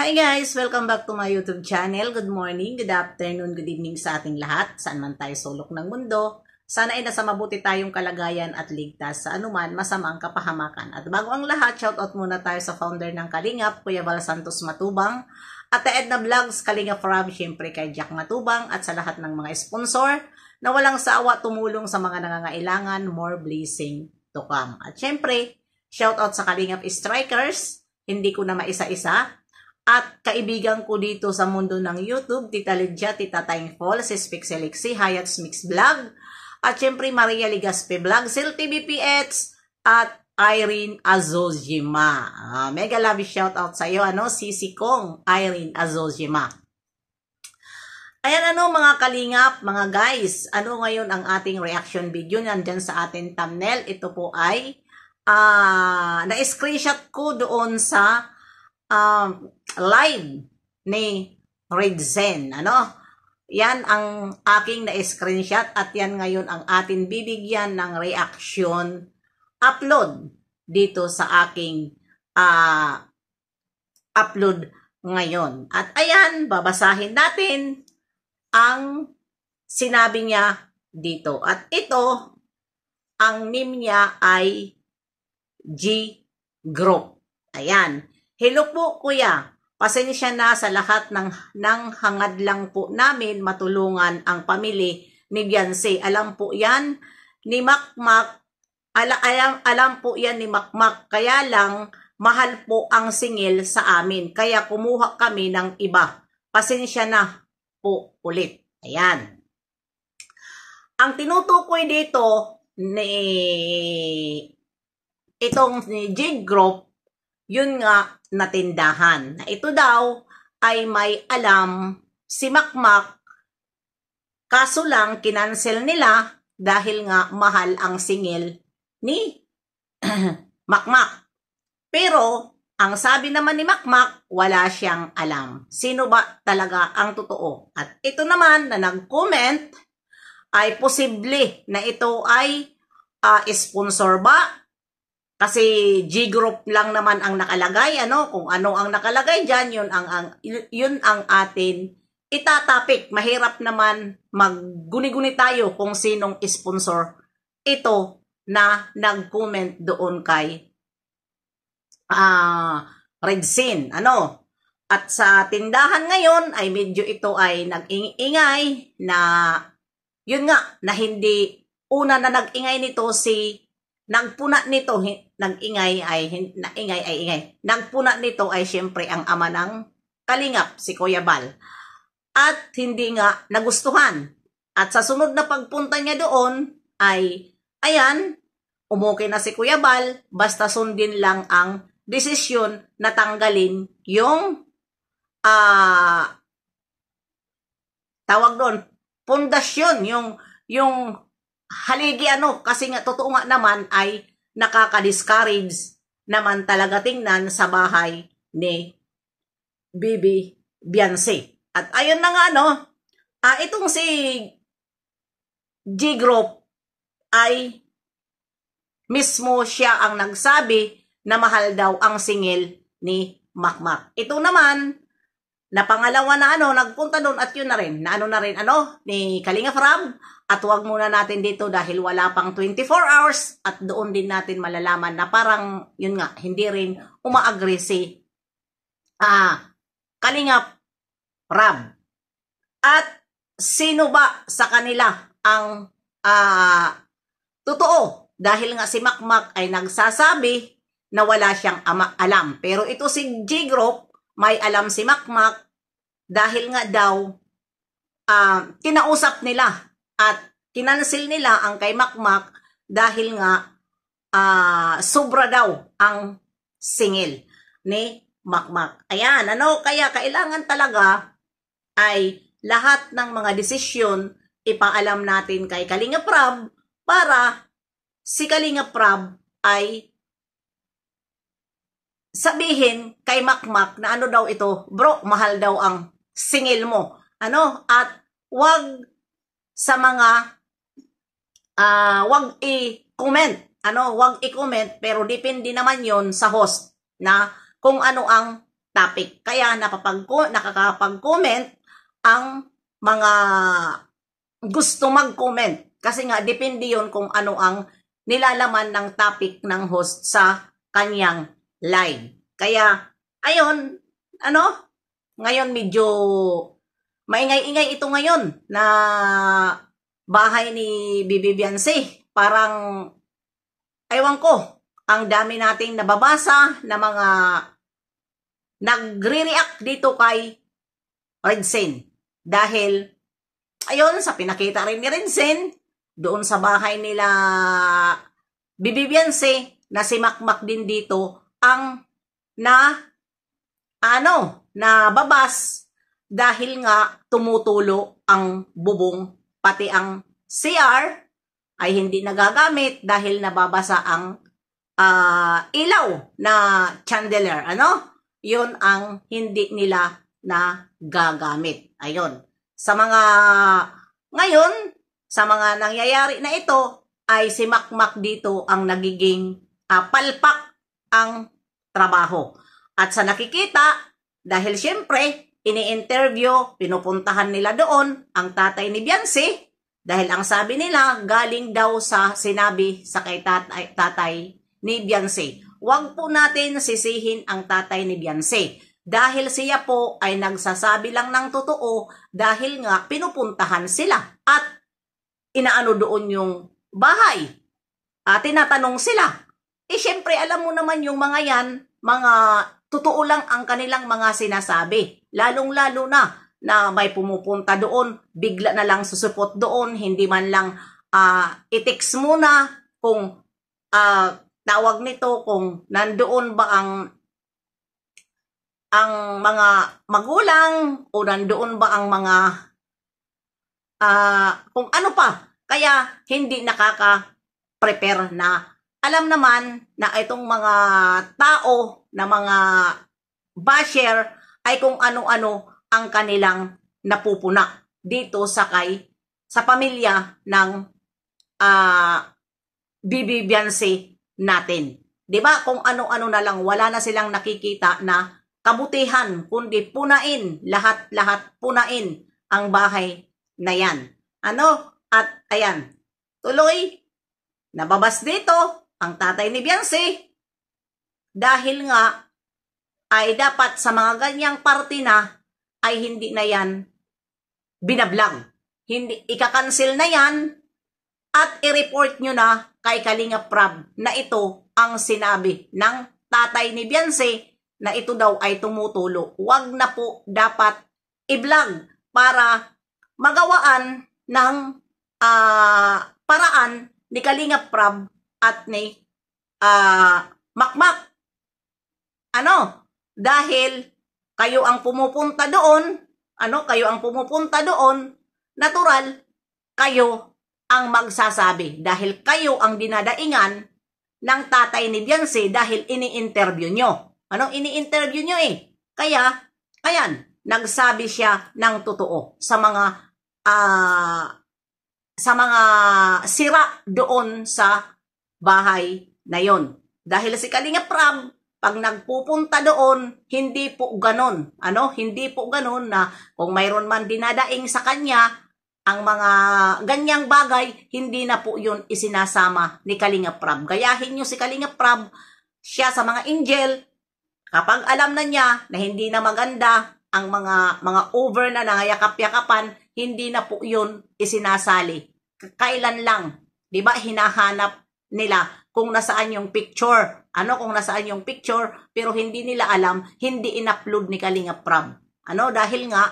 Hi guys! Welcome back to my YouTube channel. Good morning, good afternoon, good evening sa ating lahat. Saan man tayo sulok ng mundo. Sana ay nasa mabuti tayong kalagayan at ligtas sa anuman masamang kapahamakan. At bago ang lahat, shoutout muna tayo sa founder ng Kalingap, Kuya Val Santos Matubang. At the Edna Vlogs, Kalingap Rob, syempre kay Jack Matubang. At sa lahat ng mga sponsor na walang sawa tumulong sa mga nangangailangan, more blessing to come. At syempre, shoutout sa Kalingap Strikers. Hindi ko na maisa-isa. At kaibigan ko dito sa mundo ng YouTube, Tita Lydia, Tita Thankful, si Spixelixi, Hayat's Mix Vlog, at syempre Maria Ligaspe Vlog, Sil TVPX, at Irene Azozima. Mega love shoutout sa iyo, Sisi Kong, Irene Azozima. Ayan mga kalingap, mga guys, ngayon ang ating reaction video, nandyan sa ating thumbnail. Ito po ay, na-screenshot ko doon sa live ni Redzen, Yan ang aking na-screenshot at yan ngayon ang atin bibigyan ng reaction upload dito sa aking upload ngayon. At ayan, babasahin natin ang sinabi niya dito. At ito, ang name niya ay G Group. Ayan. Hello po kuya, pasensya na sa lahat ng hangad lang po namin matulungan ang pamilya ni Beyonce. Alam po yan ni Makmak, alam po yan ni Makmak, kaya lang mahal po ang singil sa amin. Kaya kumuha kami ng iba. Pasensya na po ulit. Ayan. Ang tinutukoy dito itong ni G Group, yun nga na tindahan. Na ito daw ay may alam si Makmak, kaso lang kinansel nila dahil nga mahal ang singil ni Makmak. Pero ang sabi naman ni Makmak, wala siyang alam. Sino ba talaga ang totoo? At ito naman na nag-comment ay posible na ito ay sponsor ba? Kasi G Group lang naman ang nakalagay, kung ano ang nakalagay diyan, yun ang atin itatapik. Mahirap naman magguni-guni tayo kung sinong sponsor ito na nag-comment doon kay Redzen, At sa tindahan ngayon ay medyo ito ay nag-ingay na yun nga na hindi una na nag-ingay nito nagpuna nito, nagpuna nito ay siyempre ang ama ng Kalingap, si Kuya Val. At hindi nga nagustuhan. At sa sunod na pagpunta niya doon ay, ayan, umuwi na si Kuya Val, basta sundin lang ang desisyon na tanggalin yung, tawag doon, pundasyon, yung haligi kasi nga totoo nga naman ay nakaka-discourage naman talaga tingnan sa bahay ni Bibi Beyonce. At ayun na nga itong si G Group ay mismo siya ang nagsabi na mahal daw ang singil ni Makmak. Ito naman na pangalawa na nagpunta doon at yun na rin, ni Kalingap Rob. At huwag muna natin dito dahil wala pang 24 hours at doon din natin malalaman na parang, yun nga, hindi rin umaagree si Kalingap Rob. At sino ba sa kanila ang totoo? Dahil nga si Makmak ay nagsasabi na wala siyang alam. Pero ito si G Group, may alam si Makmak dahil nga daw kinausap nila at kinansil nila ang kay Makmak dahil nga sobra daw ang singil ni Makmak. Ayan, kaya kailangan talaga ay lahat ng mga desisyon ipaalam natin kay Kalingap Rob para si Kalingap Rob ay sabihin kay Makmak na daw ito, bro, mahal daw ang singil mo. At wag sa mga wag i-comment, wag i-comment, pero depende naman yon sa host na kung ano ang topic. Kaya nakakapag-comment ang mga gusto mag-comment. Kasi nga, depende yun kung ano ang nilalaman ng topic ng host sa kanyang live. Kaya, ayun, ngayon medyo maingay-ingay ito ngayon na bahay ni Bibi Biancy. Parang, ewan ko, ang dami nating nababasa na mga nagre-react dito kay Redzen. Dahil, ayun, sa pinakita rin ni Redzen, doon sa bahay nila Bibi Biancy, na si Makmak din dito, ang nababas dahil nga tumutulo ang bubong, pati ang CR ay hindi nagagamit dahil nababasa ang ilaw na chandelier. Yun ang hindi nila na gagamit. Ayun. Sa mga nangyayari na ito, ay si Makmak dito ang nagiging palpak ang trabaho. At sa nakikita, dahil syempre, ini-interview, pinupuntahan nila doon ang tatay ni Biancy, dahil ang sabi nila, galing daw sa sinabi sa kay tatay ni Biancy. Huwag po natin sisihin ang tatay ni Biancy. Dahil siya po ay nagsasabi lang ng totoo dahil nga pinupuntahan sila at inaano doon yung bahay. Tinatanong sila. Syempre alam mo naman yung mga yan, mga totoo lang ang kanilang mga sinasabi. Lalong-lalo na may pumupunta doon, bigla na lang susupot doon, hindi man lang i-text muna kung tawag nito, kung nandoon ba ang mga magulang o nandoon ba ang mga kung ano pa. Kaya hindi nakaka-prepare na. Alam naman na itong mga tao na mga basher ay kung ano-ano ang kanilang napupuna dito sa pamilya ng Bibi Biancy natin. 'Di ba? Kung ano-ano na lang, wala na silang nakikita na kabutihan, kundi punain, lahat-lahat punain ang bahay na yan. At ayan, tuloy, nababas dito ang tatay ni Biancy dahil nga ay dapat sa mga ganyang party na ay hindi na yan binablang. Hindi, ika-cancel na yan at i-report nyo na kay Kalingap Prab na ito ang sinabi ng tatay ni Biancy na ito daw ay tumutulo. Huwag na po dapat i-vlog para magawaan ng paraan ni Kalingap Prab at ni Makmak. Dahil kayo ang pumupunta doon, natural, kayo ang magsasabi. Dahil kayo ang dinadaingan ng tatay ni Biancy dahil ini-interview nyo. Ini-interview nyo eh. Kaya, ayan, nagsabi siya ng totoo sa mga sira doon sa bahay na yon. Dahil si Kalingap Prab, pag nagpupunta doon, hindi po ganon. Hindi po ganon na kung mayroon man dinadaing sa kanya, ang mga ganyang bagay, hindi na po yun isinasama ni Kalingap Prab. Gayahin nyo si Kalingap Prab, siya sa mga angel, kapag alam na niya na hindi na maganda ang mga over na nangayakap-yakapan, hindi na po yun isinasali. Kailan lang, 'di ba, hinahanap nila kung nasaan yung picture. Kung nasaan yung picture, pero hindi nila alam, hindi in-upload ni Kalingap Prab. Dahil nga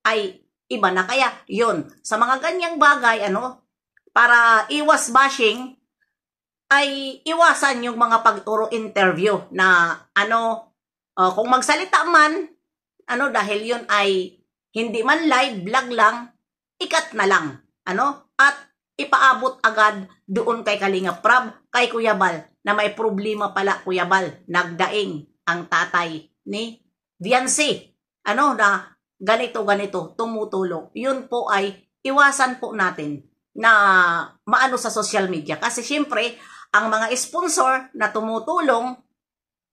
ay iba na. Kaya yun, sa mga ganyang bagay, para iwas bashing, ay iwasan yung mga pagturo interview na kung magsalita man, dahil yun ay hindi man live, vlog lang, ikat na lang. At ipaabot agad doon kay Kalingap Prab, kay Kuya Bal, na may problema pala Kuya Bal, nagdaing ang tatay ni Biancy. Na ganito, tumutulong. Yun po ay iwasan po natin na maano sa social media. Kasi syempre, ang mga sponsor na tumutulong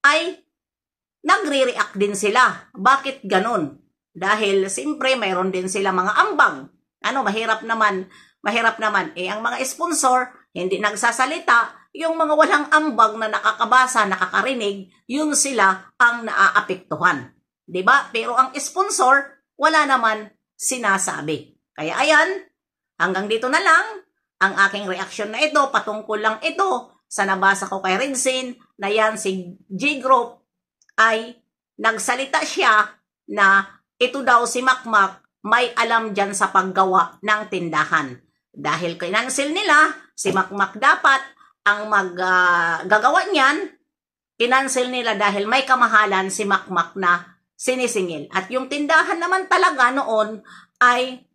ay nagre-react din sila. Bakit ganun? Dahil siyempre mayroon din sila mga ambag. Mahirap naman. Ang mga sponsor, hindi nagsasalita. Yung mga walang ambag na nakakabasa, nakakarinig, yun sila ang naaapektuhan. 'Di ba? Pero ang sponsor, wala naman sinasabi. Kaya ayan, hanggang dito na lang ang aking reaksyon na ito. Patungkol lang ito sa nabasa ko kay Rinzin na yan si G-Group ay nagsalita siya na ito daw si Makmak may alam dyan sa paggawa ng tindahan. Dahil kinansil nila, si Makmak dapat ang maggagawa niyan, kinansil nila dahil may kamahalan si Makmak na sinisingil. At yung tindahan naman talaga noon ay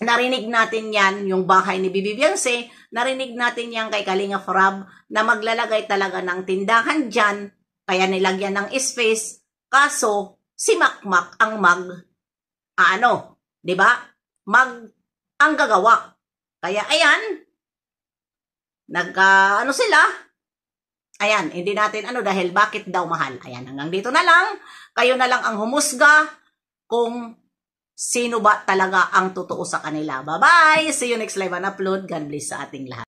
narinig natin yan, yung bahay ni Bibi Beyonce, narinig natin yan kay Kalinga Frab na maglalagay talaga ng tindahan dyan, kaya nilagyan ng space, kaso si Makmak ang di ba? Ang gagawa. Kaya ayan, sila, ayan, hindi natin dahil bakit daw mahal. Ayan, hanggang dito na lang, kayo na lang ang humusga kung sino ba talaga ang totoo sa kanila. Bye-bye! See you next live and upload. God bless sa ating lahat.